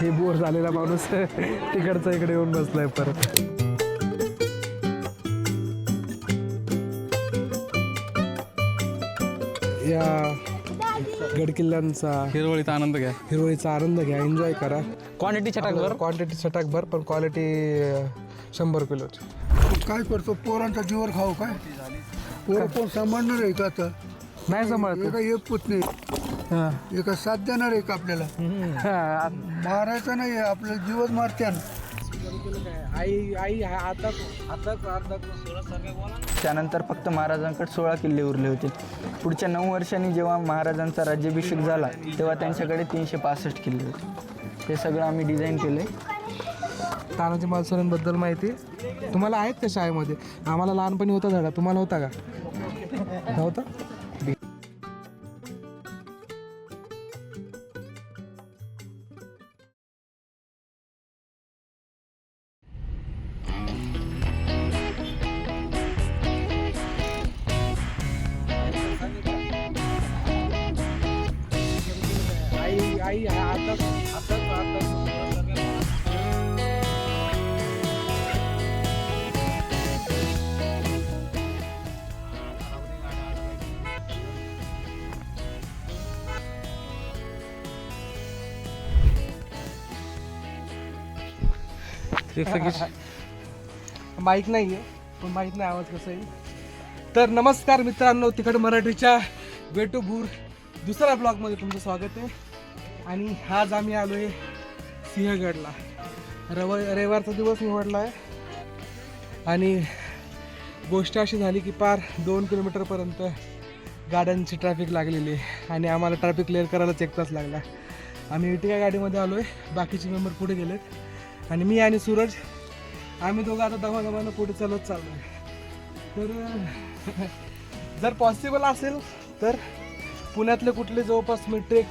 हे बोर झालेला माणूस तिकडचा इकडे येऊन बसलाय परत. या गडकिल्ल्यांचा हिरवळीचा आनंद घ्या. हिरवळीचा आनंद घ्या, एन्जॉय करा. क्वांटिटी छटाकभर, क्वांटिटी छटाकभर, पण क्वालिटी 100 किलोची. काय करतो पोरांचा जीवर खाऊ काय? पोरं कोण सांभाळणार आहे का आता? नाही सांभाळत. एका एक पुत नाही, एका साथ देणार आहे का आपल्याला? मारायचं नाही, आपल्याला जीवच मारत्यान. आई आता त्यानंतर फक्त महाराजांकडे 16 किल्ले उरले होते. पुढच्या 9 वर्षांनी जेव्हा महाराजांचा राज्याभिषेक झाला तेव्हा त्यांच्याकडे 365 किल्ले होते. हे सगळं आम्ही डिझाईन केलं आहे. तानाजी मालुसरेंबद्दल माहिती तुम्हाला आहेत का शाळेमध्ये? आम्हाला लहानपणी होता धडा, तुम्हाला होता का? नव्हता? आई आता माईक नाही आहे, पण माहीत नाही आवाज कसा येईल. तर नमस्कार मित्रांनो, तिखट मराठीच्या वेटू भूर दुसऱ्या ब्लॉगमध्ये तुमचं स्वागत आहे. आणि आज आम्ही आलो आहे सिंहगडला. रविवारचा दिवस निवडला आहे आणि गोष्ट अशी झाली की पार 2 किलोमीटरपर्यंत गाड्यांची ट्रॅफिक लागलेली आहे आणि आम्हाला ट्रॅफिक क्लिअर करायलाच 1 तास लागला. आम्ही इटिका गाडीमध्ये आलो आहे, बाकीचे मेंबर पुढे गेलेत आणि मी आणि सूरज आम्ही दोघं आता दमादमानं पुढे चालत चाललो आहे. तर जर पॉसिबल असेल तर पुण्यातले कुठले जवळपास मी ट्रिप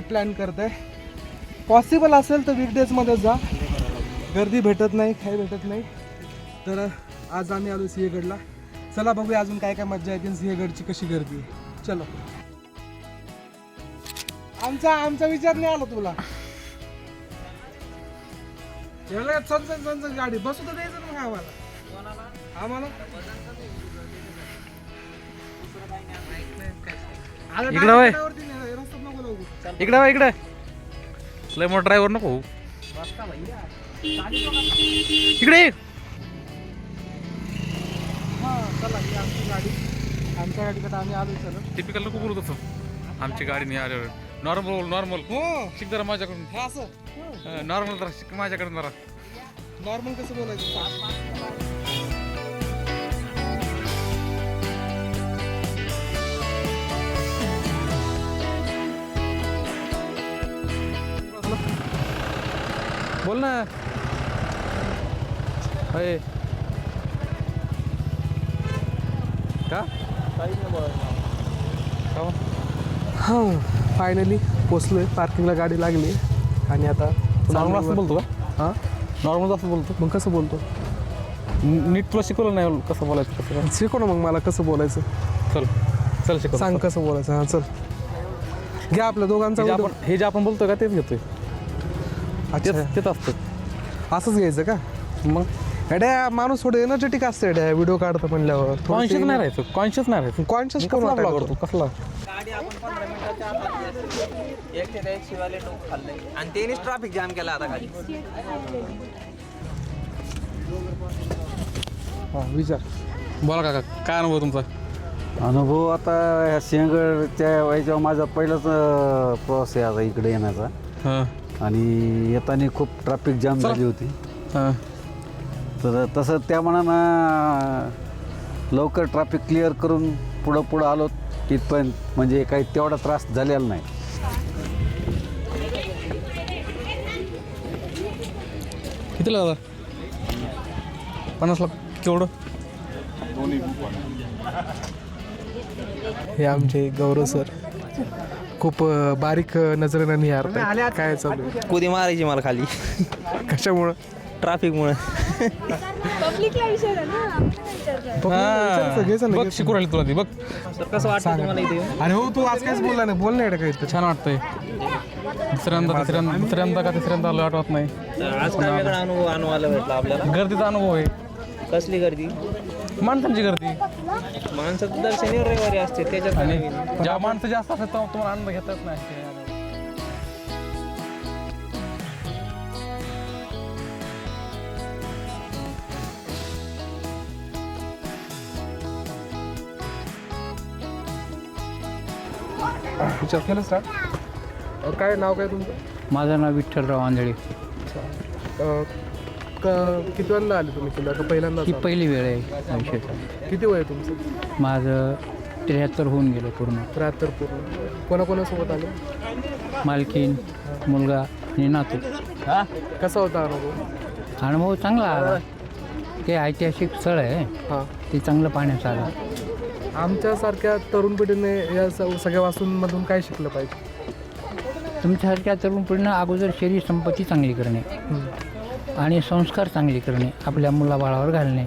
प्लॅन करताय. पॉसिबल असेल तर वीकडेजमध्ये जा, गर्दी भेटत नाही, काही भेटत नाही. तर आज आम्ही आलो सिंहगडला. चला बघूया अजून काय काय मज्जा येते, सिंहगडची कशी गर्दी आहे. चलो. आमचा विचार नाही आला तुला. गाडी बसू तर द्यायचं मग आम्हाला इकडे लय मोठा ड्रायव्हर नको इकडे. चला ही आमच्या गाडीकडे आम्ही आलो. चलो. टिपिकल नको बोलू तसं. आमची गाडी नाही आल्यावर नॉर्मल शिक जरा माझ्याकडून. हे असं नॉर्मल जरा शिक माझ्याकडून जरा. नॉर्मल कसं बोलायचं? बोल ना. अय का हां, फायनली पोचलोय. पार्किंगला गाडी लागली आणि आता नॉर्मल असं बोलतो का? हां, नॉर्मल असं बोलतो. मग कसं बोलतो? नीट तुला शिकवलं नाही कसं बोलायचं कसं काय? शिकव ना मग मला कसं बोलायचं. चल शिकव. सांग कसं बोलायचं. हां चल, घ्या आपल्या दोघांचा. हे जे आपण बोलतोय का तेच घेतोय. अच्छा, तेच असतं. असंच घ्यायचं का? मग एड्या माणूस थोडं एनर्जेटिक असतं एड्या, व्हिडिओ काढतं म्हणल्यावर. कॉन्शियस नाही राहायचं. कॉन्शियस नाही राहायचं. कॉन्शियस कसला करून ब्लॉग करतो कसला? गाडी आपण 15 मिनिटाच्या आत एक ते एक शिवाले टोक खाल्ले आणि त्यांनीच ट्रॅफिक जाम केला आता खाली. हां विचार. बोला काका, काय अनुभव तुमचा? अनुभव आता ह्या सिंहगडच्या याच्यावर माझा पहिलाच प्रवास आहे आता इकडे येण्याचा. हां आणि येताना खूप ट्रॅफिक जाम झाली होती. हां. तर तसं त्या मनानं लवकर ट्रॅफिक क्लिअर करून पुढं आलो इथपर्यंत, म्हणजे काही तेवढा त्रास झालेला नाही. किती लागला? 50 लाख केवढं? हे आमचे गौरव सर खूप बारीक नजरेनं निहार काय चालू आहे. कुदी मारायची मला खाली कशामुळं? ट्रॅफिकमुळे. पब्लिकला विचारा ना, घ्यायचं बघ ना. शिकू राहिली तुला ती बघ. सर कसं वाटतं तुम्हाला इथे येऊन? अरे हो, तू आज काहीच बोलला नाही. बोल नाही काही. छान वाटतंय. दुसऱ्यांदा का तिसऱ्यांदा आलो आठवत नाही. आज काय वेगळा अनुभवायला भेटला आपल्याला? गर्दीचा अनुभव आहे, कसली गर्दी? माणसांची गर्दी. माणसाचं दर शनिवार रविवारी असते त्याच्यात आणि काय नवीन? ज्या माणसं जास्त असतात तेव्हा तुम्हाला आनंद घेतात नाही. विचार केलं स्टार्ट. काय नाव काय तुमचं? माझं नाव विठ्ठलराव आंधळे. कितव्यांदा आले तुम्ही किल्ला का पहिल्यांदा? ही पहिली वेळ आहे आयुष्याचा. किती वय आहे तुमचं? माझं 73 होऊन गेलं पूर्ण. 73 पूर्ण. कोणाकोणासोबत आले? मालकीन, मुलगा आणि नातू. कसा होता अनुभव? अनुभव चांगला आला. ते ऐतिहासिक स्थळ आहे, हां. ते चांगलं पाहण्यात आलं. आमच्यासारख्या तरुण पिढीने या सगळ्या वास्तूंमधून काय शिकलं पाहिजे? तुमच्यासारख्या तरुण पिढीनं अगोदर शरीर संपत्ती चांगली करणे आणि संस्कार चांगले करणे, आपल्या मुलाबाळावर घालणे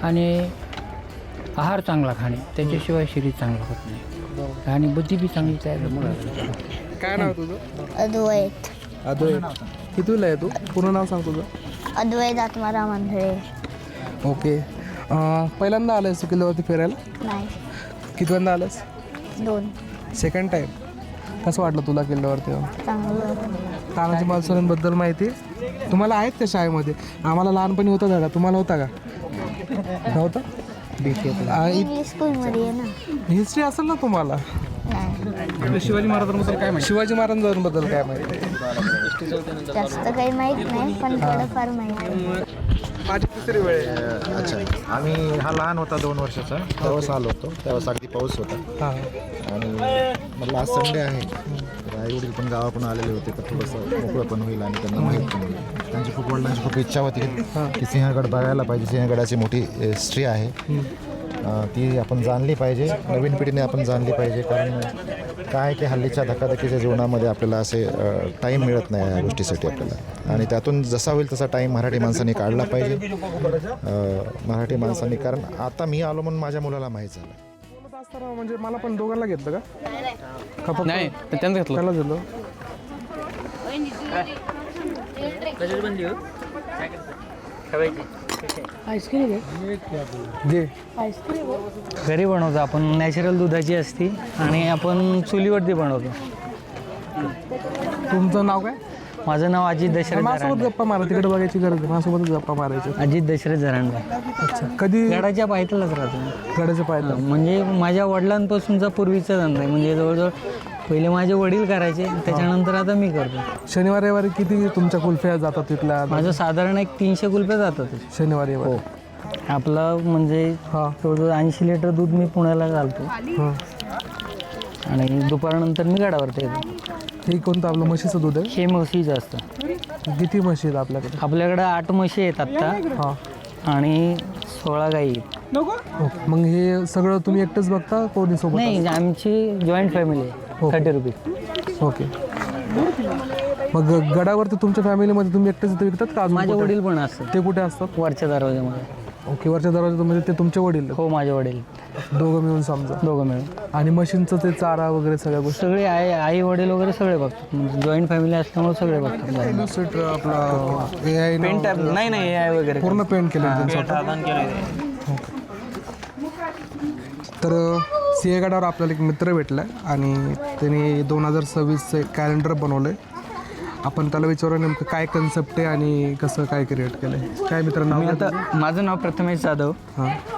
आणि आहार चांगला खाणे, त्याच्याशिवाय शरीर चांगलं होत नाही आणि बुद्धी बी चांगली तयार होते. काय नाव तुझं? अद्वैत अद्वैत. कितवीला आहे तू? पूर्ण नाव सांग तुझं. अद्वैत आत्माराम आंधळे. ओके. पहिल्यांदा आलायस तू किल्ल्यावरती फिरायला? नाही, कितव्यांदा आलास? 2. Second time. कसं वाटलं तुला किल्ल्यावरती? चांगलं. तानाजी मालुसरेंबद्दल माहिती तुम्हाला आहेत का शाळेमध्ये? आम्हाला लहानपणी होता धडा, तुम्हाला होता का? नव्हता? इंग्लिश स्कूलमध्ये आहे ना. हिस्ट्री असेल ना तुम्हाला? नाही, शिवाजी महाराजांबद्दल काय माहिती? शिवाजी महाराजांबद्दल काय माहिती? जास्त काही माहीत नाही, पण थोडंफार माहिती आहे. माझी तिसरी वेळ आहे. अच्छा. आम्ही हा लहान होता 2 वर्षाचा तेव्हाच आलो होतो, तेव्हाच अगदी पाऊस होता हां. आणि म्हटलं आज संडे आहे, तर आईवडील पण गावाकडून आलेले होते, तर थोडंसं मोकळं पण होईल आणि त्यांना माहीत पण होईल. त्यांची खूप वडिलांची खूप इच्छा होती की सिंहगड बघायला पाहिजे. सिंहगडाची मोठी हिस्ट्री आहे, ती आपण जाणली पाहिजे, नवीन पिढीने आपण जाणली पाहिजे. कारण काय की हल्लीच्या धकाधकीच्या जीवनामध्ये आपल्याला असे टाईम मिळत नाही या गोष्टीसाठी आपल्याला, आणि त्यातून जसा होईल तसा टाईम मराठी माणसांनी काढला पाहिजे. मराठी माणसांनी, कारण आता मी आलो म्हणून माझ्या मुलाला माहीत झालं. बोलत असताना म्हणजे मला पण दोघांना घेतलं का? का फक्त नाही, त्यांचं घेतलं. त्याला दिलं. कशाची बनली हो? दे. घरी बनवतो आपण, नॅचरल दुधाची असते आणि आपण चुलीवरती बनवतो. तुमचं नाव काय? माझं नाव अजित दशरथ माझ्यासोबत झरांडे. गप्पा मारा, तिकडे बघायची गरज आहे, माझ्यासोबतच गप्पा मारायच्या. अजित दशरथ झरांडे. अच्छा. कधी? गडाच्या पायथ्यालाच राहतो. गडाच्या पायथ्याला. म्हणजे माझ्या वडिलांपासूनचा पूर्वीचा धंदा आहे. म्हणजे जवळजवळ पहिले माझे वडील करायचे, त्याच्यानंतर आता मी करतो. शनिवार रविवारी किती तुमच्या कुल्फ्या जातात तिथल्या? माझं साधारण एक 300 कुल्फ्या जातात शनिवार रविवारी. आपलं म्हणजे हां. जवळजवळ 80 लिटर दूध मी पुण्याला घालतो हां. आणि दुपारनंतर मी गडावरती येतो. हे कोणतं आपलं म्हशीचं दूध आहे? हे म्हशीचं असतं. किती म्हशी आहेत आपल्याकडे? आपल्याकडं 8 म्हशी आहेत आत्ता हां. आणि 16 गाई आहेत. ओके. मग हे सगळं तुम्ही एकटंच बघता, कोणी सोबत? नाही, आमची जॉईंट फॅमिली आहे. 30 रुपये. ओके. मग गडावरती तुमच्या फॅमिलीमध्ये तुम्ही एकटेच इथे विकतात का? अजून माझे कुठे? वडील पण असतात ते कुठे असतात? वरच्या दरवाज्यामध्ये. ओके. वरच्या दरवाजा ते तुमचे वडील? हो, माझे वडील दोघं मिळून समजा. दोघं मिळून. आणि मशीनचं ते चारा वगैरे सगळ्या गोष्टी? सगळे आई वडील वगैरे सगळे बघतात. जॉईंट फॅमिली असल्यामुळे सगळे बघतात. आपला AI पेंट नाही AI वगैरे पूर्ण पेंट केलं तर सिंहगडावर आपल्याला एक मित्र भेटला आणि त्यांनी 2026चं एक कॅलेंडर बनवलं आहे. आपण त्याला विचारू नेमकं काय कन्सेप्ट आहे आणि कसं काय क्रिएट केलं आहे. काय मित्रांनो? आता माझं नाव प्रथमेश जाधव.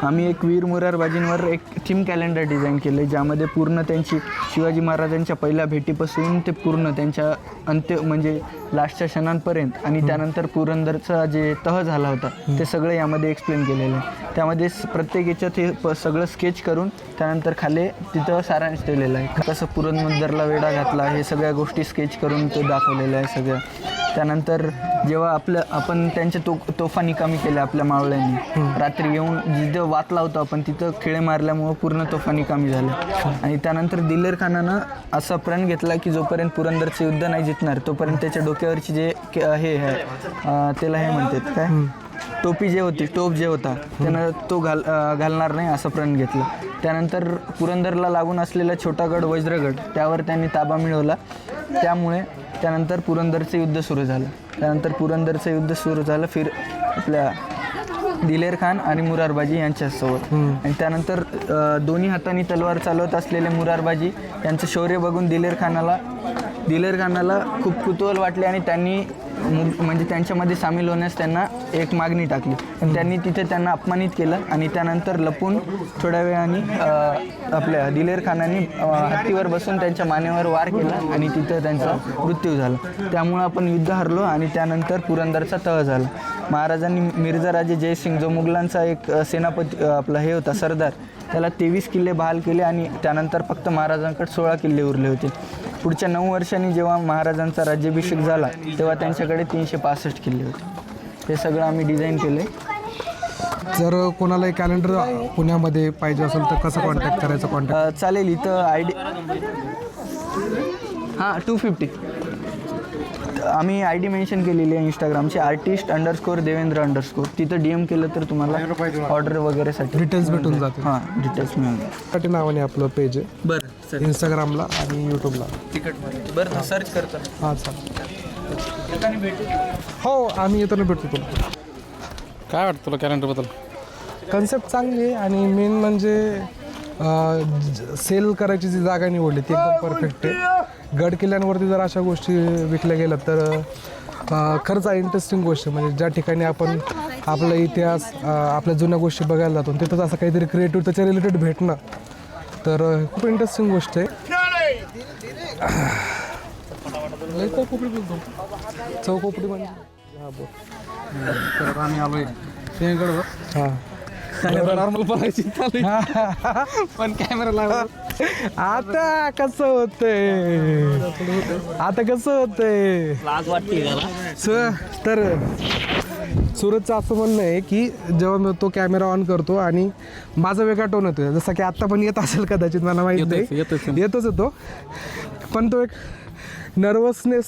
आम्ही एक वीर मुरारबाजींवर एक थीम कॅलेंडर डिझाईन केलं, ज्यामध्ये पूर्ण त्यांची शिवाजी महाराजांच्या पहिल्या भेटीपासून ते पूर्ण त्यांच्या अंत्य म्हणजे लास्टच्या क्षणांपर्यंत आणि त्यानंतर पुरंदरचा जे तह झाला होता ते सगळं यामध्ये एक्सप्लेन केलेलं आहे. त्यामध्ये प्रत्येक याच्यात हे सगळं स्केच करून त्यानंतर खाली तिथं सारांश दिलेला आहे. कसं पुरंदरला वेढा घातला हे सगळ्या गोष्टी स्केच करून ते दाखवलेलं आहे सगळं. त्यानंतर जेव्हा आपण त्यांच्या तोफा निकामी केल्या आपल्या मावळ्यांनी, रात्री येऊन जिथं वात लावतो आपण तिथं खिळे मारल्यामुळं पूर्ण तोफा निकामी झाल्या. आणि त्यानंतर दिलेर खानानं असा प्रण घेतला की जोपर्यंत पुरंदरचं युद्ध नाही जिंकणार तोपर्यंत त्याच्या डोक्यावरची जे हे आहे त्याला हे म्हणतात काय टोपी जे होती टोप जे होता त्यानं तो घालणार नाही असं प्रण घेतलं. त्यानंतर पुरंदरला लागून असलेला छोटा गड वज्रगड त्यावर त्यांनी ताबा मिळवला त्यामुळे त्यानंतर पुरंदरचं युद्ध सुरू झालं. त्यानंतर पुरंदरचं युद्ध सुरू झालं आपल्या दिलेर खान आणि मुरारबाजी यांच्यासोबत. आणि त्यानंतर दोन्ही हातांनी तलवार चालवत असलेले मुरारबाजी यांचं शौर्य बघून दिलेर खानाला खूप कुतूहल वाटले आणि त्यांनी म्हणजे त्यांच्यामध्ये सामील होण्यास त्यांना एक मागणी टाकली. पण त्यांनी तिथे त्यांना अपमानित केलं आणि त्यानंतर लपून थोड्या वेळाने आपल्या दिलेर खानाने हत्तीवर बसून त्यांच्या मानेवर वार केला आणि तिथं त्यांचा मृत्यू झाला. त्यामुळं आपण युद्ध हरलो आणि त्यानंतर पुरंदरचा तह झाला. महाराजांनी मिर्झा राजे जयसिंग जो मुघलांचा एक सेनापती आपला हे होता सरदार, त्याला 23 किल्ले बहाल केले आणि त्यानंतर फक्त महाराजांकडे 16 किल्ले उरले होते. पुढच्या 9 वर्षांनी जेव्हा महाराजांचा राज्याभिषेक झाला तेव्हा त्यांच्याकडे 365 किल्ले होते. हे सगळं आम्ही डिझाईन केलं. जर कोणाला एक कॅलेंडर पुण्यामध्ये पाहिजे असेल तर कसं कॉन्टॅक्ट करायचं? चालेल. इथं ID 250 आम्ही ID मेन्शन केलेली आहे इंस्टाग्रामची artist_देवेंद्र_. तिथं DM केलं तर तुम्हाला ऑर्डर वगैरेसाठी डिटेल्स भेटून जाते. डिटेल्स मिळून नावाने आपलं पेज आहे बरं इंस्टाग्रामला आणि यूट्यूबला. तिकीटमध्ये बरं सर्च करतो. हां चालेल. हो आम्ही येताना भेटतो तुला. काय वाटतं तुला कॅलेंडरबद्दल? कन्सेप्ट चांगली आहे आणि मेन म्हणजे सेल करायची जी जागा निवडली ती एकदम परफेक्ट आहे. गड किल्ल्यांवरती जर अशा गोष्टी विकल्या गेल्या तर खरंच इंटरेस्टिंग गोष्ट आहे. म्हणजे ज्या ठिकाणी आपण आपला इतिहास आपल्या जुन्या गोष्टी बघायला जातो तिथंच असं काहीतरी क्रिएटिव्ह त्याच्या रिलेटेड भेटणं तर खूप इंटरेस्टिंग गोष्ट आहे. चौकोपडी म्हणजे तर आम्ही आलोय सिंहगडवर. हां नॉर्मल पळायची पण कॅमेरा लावला. आता कसं होतंय लाज वाटते तर सूरजचं असं म्हणणं आहे की जेव्हा मी तो कॅमेरा ऑन करतो आणि माझा वेगळा टोन येतो, जसं की आत्ता पण येत असेल कदाचित, मला माहीत नाही, येतोच येतो, पण तो एक नर्वसनेस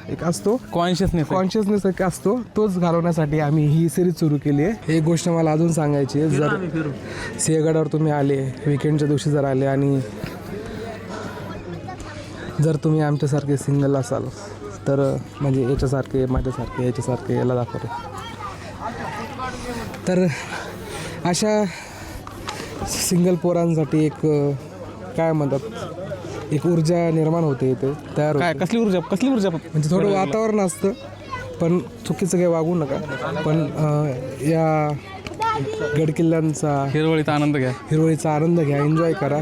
एक असतो, कॉन्शियसनेस एक असतो, तोच घालवण्यासाठी आम्ही ही सिरीज सुरू केली आहे. एक गोष्ट मला अजून सांगायची आहे, जर सिंहगडावर तुम्ही आले विकेंडच्या दिवशी जर आले आणि जर तुम्ही आमच्यासारखे सिंगल असाल तर म्हणजे याच्यासारखे माझ्यासारखे याच्यासारखे याला दाखवतो तर अशा सिंगल पोरांसाठी एक काय म्हणतात एक ऊर्जा निर्माण होते इथे तयार होते. कसली ऊर्जा म्हणजे थोडं वातावरण असतं पण चुकीचं काही वागू नका, पण या गडकिल्ल्यांचा हिरवळीचा आनंद घ्या, एन्जॉय करा.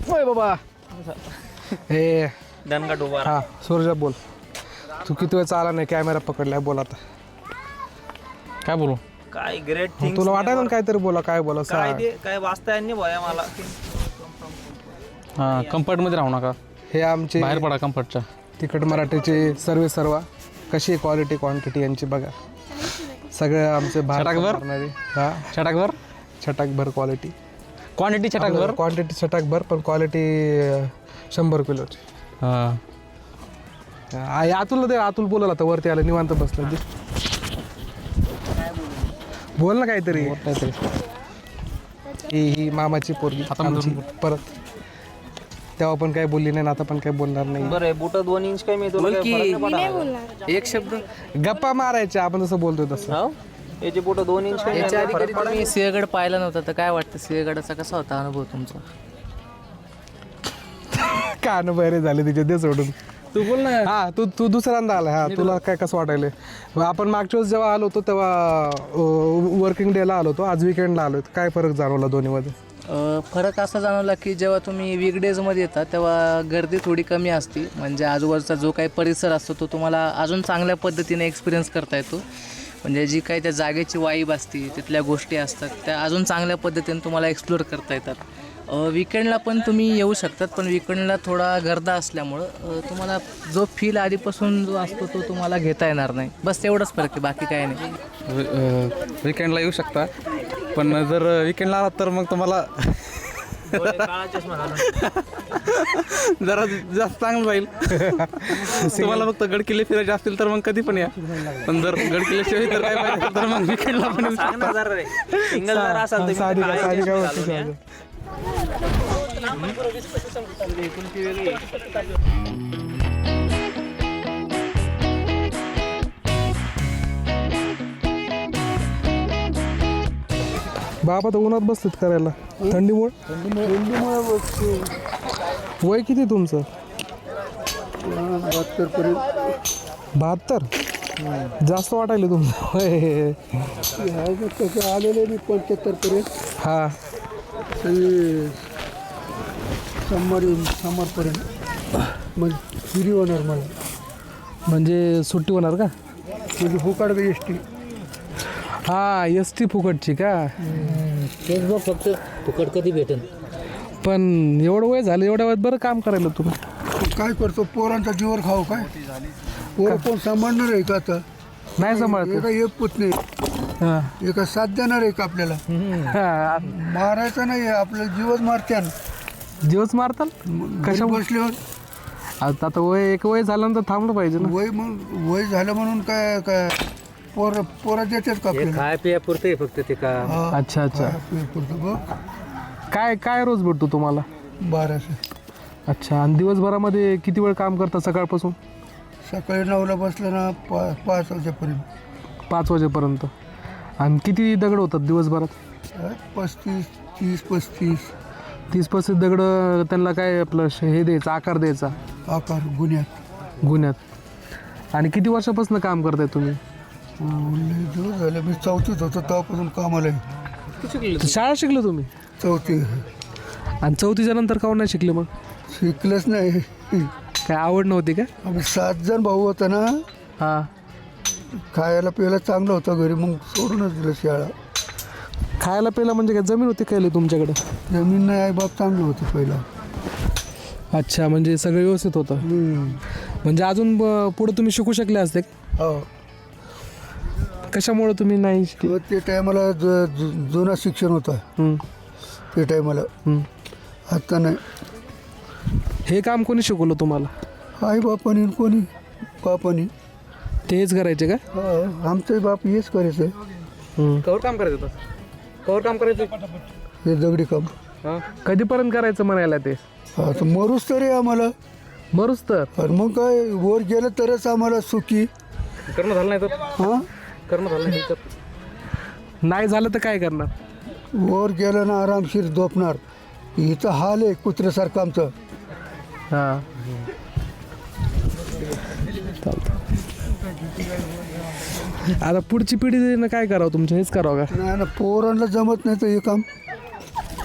होय बाबा हे दणका डोबा. हा सूर्या बोल, तू किती वेळ चाला नाही कॅमेरा पकडलाय, बोल आता काय बोलू. काय ग्रेट थिंग. तुला वाटायला ना काहीतरी बोला, काय बोला काय ते काय वाचता यांनी भया मला. हां कम्फर्टमध्ये राहू नका, हे आमचे बाहेर पडा कम्फर्टच्या. तिकट मराठीचे सर्व कशी क्वालिटी क्वांटिटी यांची बघा, सगळं आमचे छटाकभर क्वांटिटी छटाकभर पण क्वालिटी 100 किलोची. अतुल बोलायला तर वरती आलं निवांत बसलं, बोल ना काहीतरी. ही मामाची पोरगी आमची, परत तेव्हा पण काही बोलली नाही, आता पण काही बोलणार नाही. बरं बुट 2 इंच काय मी तुला एक शब्द गप्पा मारायच्या आपण जसं बोलतोय तसं. याचे बुट 2 इंच काय. याच्या आधी कधी तुम्ही सिंहगड पाहिला नव्हता तर काय वाटतं, सिंहगडाचा कसा होता अनुभव तुमचा? कान बरे झाले तिचे, ते सोडून तू बोल ना. हा तू दुसऱ्यांदा आला, हा तुला काय कसं वाटायलंय? आपण मागच्या वेळेस जेव्हा आलो होतो तेव्हा वर्किंग डेला आलो होतो, आज विकेंडला आलो, काय फरक जाणवला दोन्हीमध्ये? फरक असा जाणवला की जेव्हा तुम्ही वीकडेजमध्ये येता तेव्हा गर्दी थोडी कमी असते, म्हणजे आजूबाजूचा जो काही परिसर असतो तो तुम्हाला अजून चांगल्या पद्धतीने एक्सपिरियन्स करता येतो. म्हणजे जी काही त्या जागेची वाईब असते, तिथल्या गोष्टी असतात त्या अजून चांगल्या पद्धतीने तुम्हाला एक्सप्लोअर करता येतात. विकेंडला पण तुम्ही येऊ शकतात, पण विकेंडला थोडा गर्दा असल्यामुळं तुम्हाला जो फील आधीपासून जो असतो तो तुम्हाला घेता येणार नाही. बस तेवढंच फरक आहे, बाकी काय नाही. विकेंडला येऊ शकता, पण जर विकेंडला आलात तर मग तुम्हाला काळा चष्मा घालून. जरा जास्त चांगलं राहील. तुम्हाला फक्त गड किल्ले फिरायचे असतील तर मग कधी पण या, पण जर गड किल्ल्याशिवाय तर काय पाहिजे तर मग विकेंडला पण सांग ना जरा रे. सिंगल जर असाल तर साधी काळा साधी चष्मा काय घालून वस्तू या. बाबा तर उन्हात बसतात करायला थंडीमुळे. वय किती तुमचं? 72. जास्त वाटायले तुमचं वय. कसं आलेले मी 75 पर्यंत हा सगळे समोरपर्यंत मग फ्री होणार मला, म्हणजे सुट्टी होणार का? म्हणजे फुकाड एस टी. हा एस टी फुकटची का? तेच बघ फक्त फुकट कधी भेटेल. पण एवढं वय झालं, एवढ्या वयात बरं काम करायला तुम्ही. काय करतो, पोरांचा जीवर खाऊ काय? पोरं कोण सांभाळणार आहे का आता? नाही सांभाळत. एका एक पुत नाही, हा. एका साथ देणार आहे का आपल्याला? हा. मारायचं नाही, आपल्याला जीवच मारत्यान. दिवस मारताल कशा बसल्यावर आता वय एक वय झाल्यानंतर थांबलं पाहिजे ना. वय मग वय झालं म्हणून काय काय पोरं देतात का आपल्याला? खाय पिया पुरते फक्त ते का. हा, अच्छा अच्छा. पुरतं बघ. काय काय रोज भेटतो तुम्हाला? 1200. अच्छा. आणि दिवसभरामध्ये किती वेळ काम करता सकाळपासून? सकाळी 9ला बसलं ना 5 वाजेपर्यंत. 5 वाजेपर्यंत. आणि किती दगड होतात दिवसभरात? 35, 30, 35 30-35 दगड. त्यांना काय आपलं हे द्यायचं, आकार द्यायचा आकार गुन्ह्यात. गुन्ह्यात. आणि किती वर्षापासून काम करताय तुम्ही? लय दिवस झाले, मी 4थीत होतो तेव्हापासून कामाला आहे. शाळा शिकले तुम्ही? 4थी. आणि 4थीच्या नंतर काहून नाही शिकले मग? शिकलंच नाही. काय आवड नव्हती का? आम्ही 7 जण भाऊ होता ना, हां. खायला प्यायला चांगलं होतं घरी, मग सोडूनच दिलं शाळा. खायला प्यायला म्हणजे काय जमीन होती काय तुमच्याकडे? जमीन नाही, आई बाप चांगलं होतं पहिला. अच्छा. म्हणजे सगळं व्यवस्थित होतं. म्हणजे अजून पुढे तुम्ही शिकू शकले असते? हो. कशामुळे तुम्ही नाही शिकले? ते टायमाला जुना शिक्षण होतं ते टायमाला. आता नाही. हे काम कोणी शिकवलं तुम्हाला? आई बापानी कोणी बापानी. तेच करायचे का? आमचे बाप हेच करायचं. कवर काम करायचं होतं? कवर काम करायचं हे दगडी काम. कधीपर्यंत करायचं म्हणायला ते? आता मरूच तरी आम्हाला. मरूच तर. आणि मग काय वर गेलं तरच आम्हाला सुखी. करणं झालं नाही तर? हां, करणं झालं नाही तर? नाही झालं तर काय करणार? वर गेलं ना आरामशीर झोपणार. इथं हाल आहे कुत्र्यासारखं आमचं. हां. आता पुढची पिढीनं काय करावं? तुमचं हेच करावं का? नाही ना, पोरांना जमत नाही तर हे काम.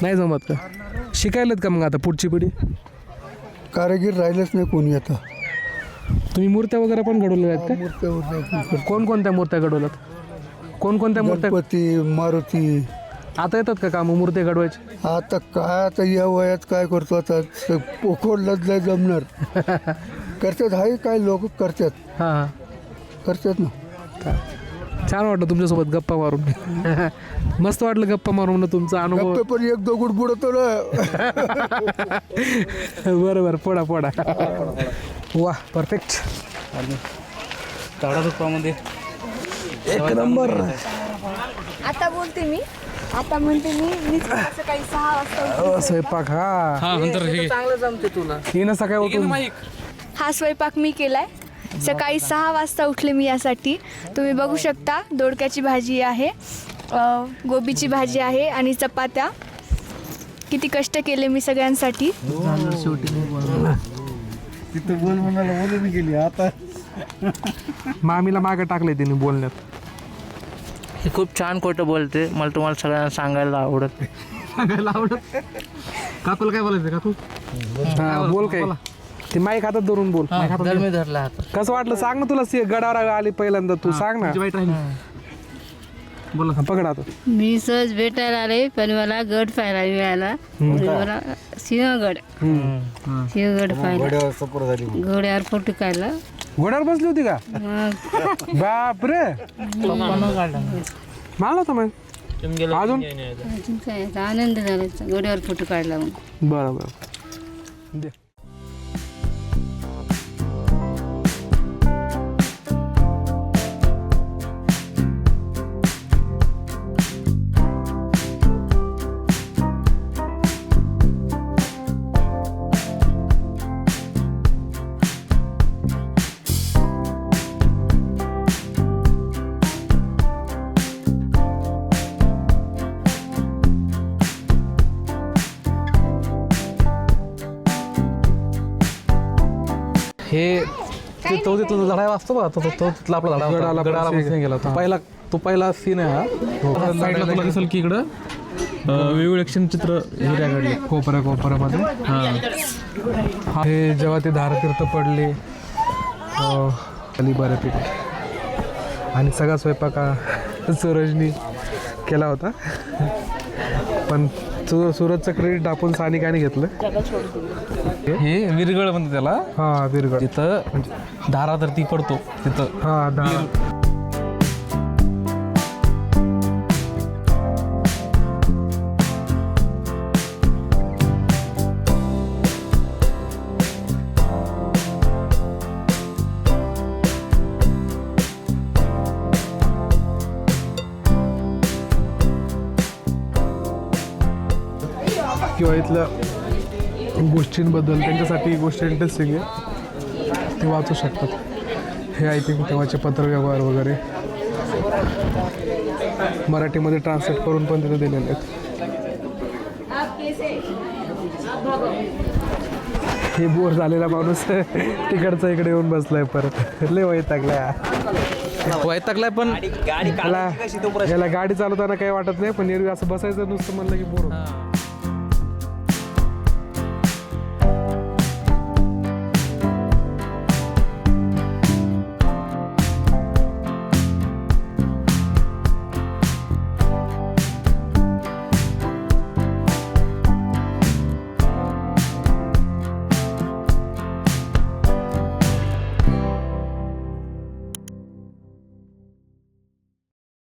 नाही जमत का? शिकायलेत का मग आता पुढची पिढी? कारागीर राहिलंच नाही कोणी आता. तुम्ही मूर्त्या वगैरे पण घडवल्या आहेत का? मूर्त्या कोणकोणत्या मूर्त्या घडवल्यात? कोणकोणत्या मूर्त्या? गणपती, मारुती. आता येतात का कामं मूर्ती घडवायची? आता काय, आता या वयात काय करतो आता, पोखोडलाच नाही जमणार. करतात, हाय काय लोक करतात. हां हां. करतात ना. छान वाटलं तुमच्यासोबत गप्पा मारून. मस्त वाटलं गप्पा मारून ना, तुमचा अनुभव. गप्पा पण एक दगड बुडतो ना. बरोबर. पोडा पोडा. वा, परफेक्ट. काढा तुपामध्ये एक नंबर. आता बोलते मी. आता म्हणते मी सकाळी 6 वाजता. स्वयंपाक. हा चांगलं जमते तुला. येणं सकाळी उठून. हा स्वयंपाक मी केलाय. सकाळी 6 वाजता उठले मी यासाठी. तुम्ही बघू शकता, दोडक्याची भाजी आहे, गोबीची भाजी आहे आणि चपात्या. किती कष्ट केले मी सगळ्यांसाठी. तिथं बोल म्हणाला बोलून गेली आता. मामीला मागे टाकलंय तिने बोलण्यात. हे खूप छान खोटं बोलते. मला तुम्हाला सगळ्यांना सांगायला आवडत. सांगायला आवडत. काकूला काय बोलायचं? काकू बोल काय? ते माईक हातात धरून बोल. जर मी धरला हात. कसं वाटलं सांग ना तुला? गडावर आली पहिल्यांदा, तू सांग ना. बोला. पकड आता. मी सहज भेटायला आले, पण मला गड पाहायला मिळाला. मला सिंहगड पाहिला. घोड्यावर फोटो काढला. घोड्यावर बसली होती का? बाप रे. मला होतं मग तुम्ही गेलो अजून? की नाही आता? अजून काय आता आनंद झाला घोड्यावर फोटो काढला मग. बरं बरं दे. हे ते तो तिथला लढाई वाचतो बघा, तो तिथला आपला लढा होता. गडाला बसून गेला तो पहिला सीन आहे हा. साईडला तुला दिसेल की इकडं वेगवेगळे क्षणचित्र हे रेखाटले कोपऱ्यामध्ये हा हे जेव्हा ते धारतीर्थ पडले खाली बऱ्यापैकी आणि सगळा स्वयंपाक हा सूरजनी केला होता, पण सूरजचं क्रेडिट आपण सानिकाने घेतलं. हे विरगळ म्हणते त्याला. हा विरगळ तिथं धारा तर ती पडतो तिथं. हा धारा. किंवा इथल्या गोष्टींबद्दल त्यांच्यासाठी गोष्टी इंटरेस्टिंग आहे, ते वाचू शकतात. हे आय थिंक तेव्हाचे पत्रव्यवहार वगैरे मराठीमध्ये ट्रान्सलेट करून पण तिथे दिलेले आहेत. हे बोर झालेला माणूस तिकडचा इकडे येऊन बसलाय परत. लय वैतागलाय पण याला गाडी चालवताना काही वाटत नाही, पण एरवी असं बसायचं नुसतं म्हणलं की बोर होतं.